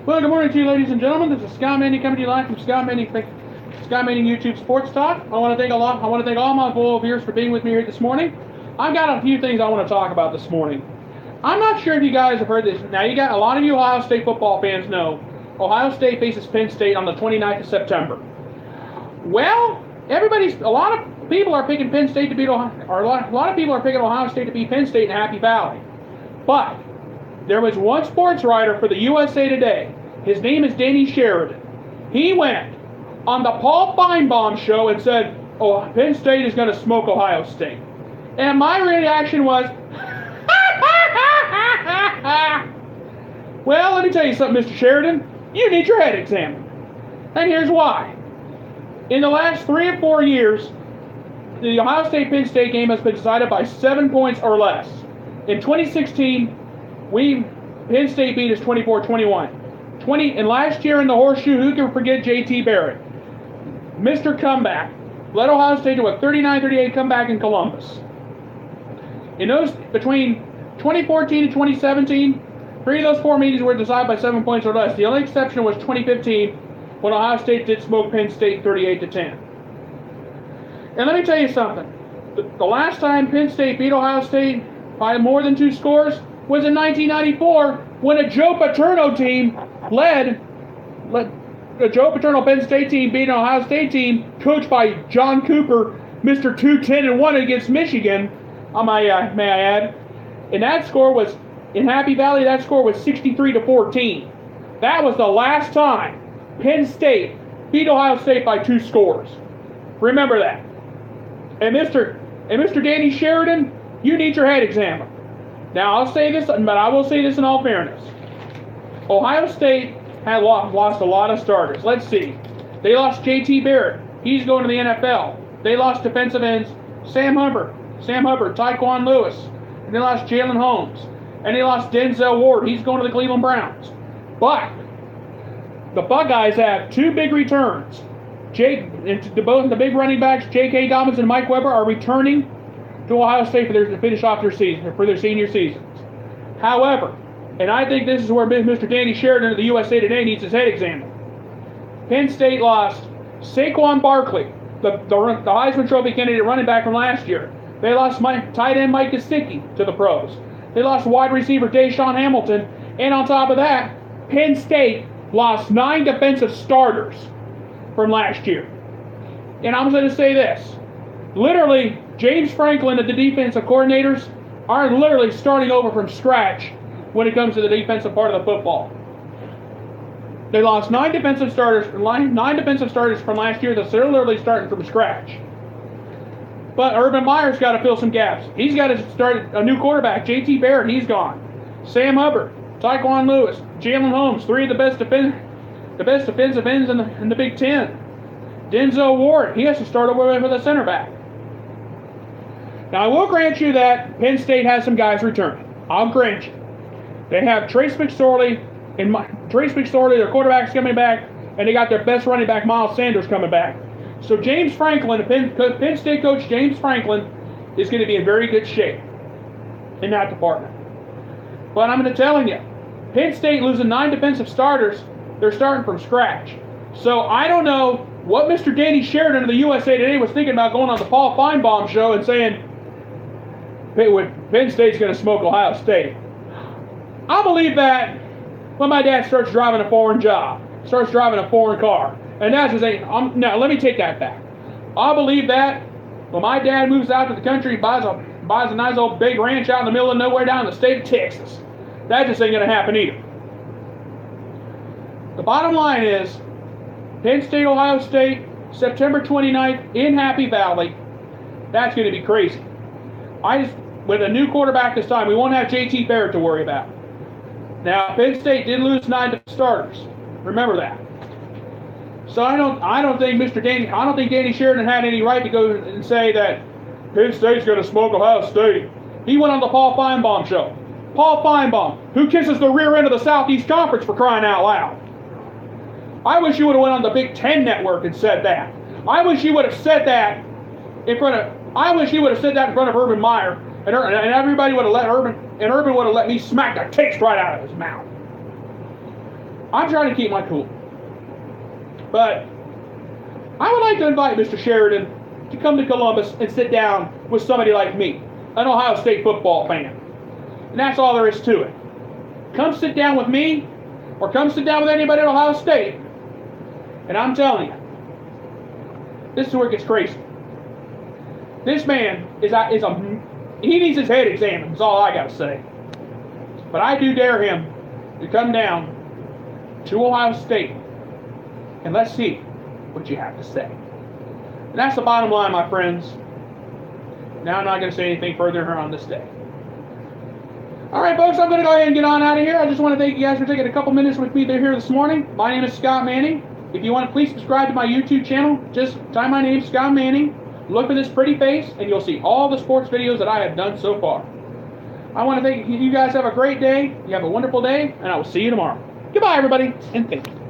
Well, good morning to you, ladies and gentlemen. This is Scott Manning coming to you live from Scott Manning YouTube Sports Talk. I want to thank all my loyal viewers for being with me here this morning. I've got a few things I want to talk about this morning. I'm not sure if you guys have heard this. Now, you got a lot of you Ohio State football fans know Ohio State faces Penn State on the 29th of September. Well, a lot of people are picking Penn State to beat Ohio, or a lot of people are picking Ohio State to beat Penn State in Happy Valley. But there was one sports writer for the USA Today. His name is Danny Sheridan. He went on the Paul Feinbaum show and said, "Oh, Penn State is going to smoke Ohio State." And my reaction was, well, let me tell you something, Mr. Sheridan. You need your head examined. And here's why. In the last 3 or 4 years, the Ohio State-Penn State game has been decided by 7 points or less. In 2016, Penn State beat us 24-21. And last year in the Horseshoe, who can forget J.T. Barrett? Mr. Comeback led Ohio State to a 39-38 comeback in Columbus. In those between 2014 and 2017, 3 of those 4 meetings were decided by 7 points or less. The only exception was 2015 when Ohio State did smoke Penn State 38-10. And let me tell you something. The last time Penn State beat Ohio State by more than 2 scores was in 1994 when a Joe Paterno team led the Joe Paterno Penn State team beat an Ohio State team coached by John Cooper, Mr. 210-1 against Michigan, may I add. And that score was, in Happy Valley, that score was 63-14. That was the last time Penn State beat Ohio State by 2 scores. Remember that. And Mr. Danny Sheridan, you need your head examined. Now, I'll say this, but I will say this in all fairness. Ohio State had lost a lot of starters. Let's see. They lost J.T. Barrett. He's going to the NFL. They lost defensive ends Sam Hubbard, Tyquan Lewis. And they lost Jalen Holmes. And they lost Denzel Ward. He's going to the Cleveland Browns. But the Buckeyes have 2 big returns. Both the big running backs, J.K. Dobbins and Mike Weber, are returning to Ohio State to finish off their season, for their senior seasons. However, and I think this is where Mr. Danny Sheridan of the USA Today needs his head examined. Penn State lost Saquon Barkley, the Heisman Trophy candidate running back from last year. They lost tight end Mike Gesicki to the pros. They lost wide receiver Deshaun Hamilton. And on top of that, Penn State lost 9 defensive starters from last year. And I'm going to say this. Literally, James Franklin and the defensive coordinators are literally starting over from scratch when it comes to the defensive part of the football. They lost 9 defensive starters from last year, so they're literally starting from scratch. But Urban Meyer's got to fill some gaps. He's got to start a new quarterback. J.T. Barrett, he's gone. Sam Hubbard, Tyquan Lewis, Jalen Holmes, 3 of the best defensive ends in the Big Ten. Denzel Ward, he has to start over with a center back. Now, I will grant you that Penn State has some guys returning. I'll grant you. They have Trace McSorley, their quarterback's coming back, and they got their best running back, Miles Sanders, coming back. So James Franklin, Penn State coach James Franklin, is going to be in very good shape in that department. But I'm going to tell you, Penn State losing 9 defensive starters, they're starting from scratch. So I don't know what Mr. Danny Sheridan of the USA Today was thinking about going on the Paul Feinbaum show and saying Penn State's going to smoke Ohio State. I believe that when my dad starts driving a foreign car. And that's just now, let me take that back. I believe that when my dad moves out to the country and buys a nice old big ranch out in the middle of nowhere down in the state of Texas, that just ain't going to happen either. The bottom line is, Penn State, Ohio State, September 29th in Happy Valley, that's going to be crazy. With a new quarterback this time, we won't have J.T. Barrett to worry about. Now, Penn State did lose 9 starters. Remember that. So I don't think Danny Sheridan had any right to go and say that Penn State's going to smoke Ohio State. He went on the Paul Feinbaum show. Paul Feinbaum, who kisses the rear end of the Southeast Conference, for crying out loud. I wish you would have went on the Big Ten Network and said that. I wish you would have said that in front of Urban Meyer, and everybody would have let Urban would have let me smack the taste right out of his mouth. I'm trying to keep my cool. But I would like to invite Mr. Sheridan to come to Columbus and sit down with somebody like me, an Ohio State football fan. And that's all there is to it. Come sit down with me, or come sit down with anybody at Ohio State, and I'm telling you, this is where it gets crazy. This man he needs his head examined, that's all I got to say. But I do dare him to come down to Ohio State, and let's see what you have to say. And that's the bottom line, my friends. Now I'm not going to say anything further here on this day. All right, folks, I'm going to go ahead and get on out of here. I just want to thank you guys for taking a couple minutes with me here this morning. My name is Scott Manning. If you want to, please subscribe to my YouTube channel. Just type my name, Scott Manning. Look for this pretty face, and you'll see all the sports videos that I have done so far. I want to thank you guys. Have a great day. You have a wonderful day, and I will see you tomorrow. Goodbye, everybody, and thank you.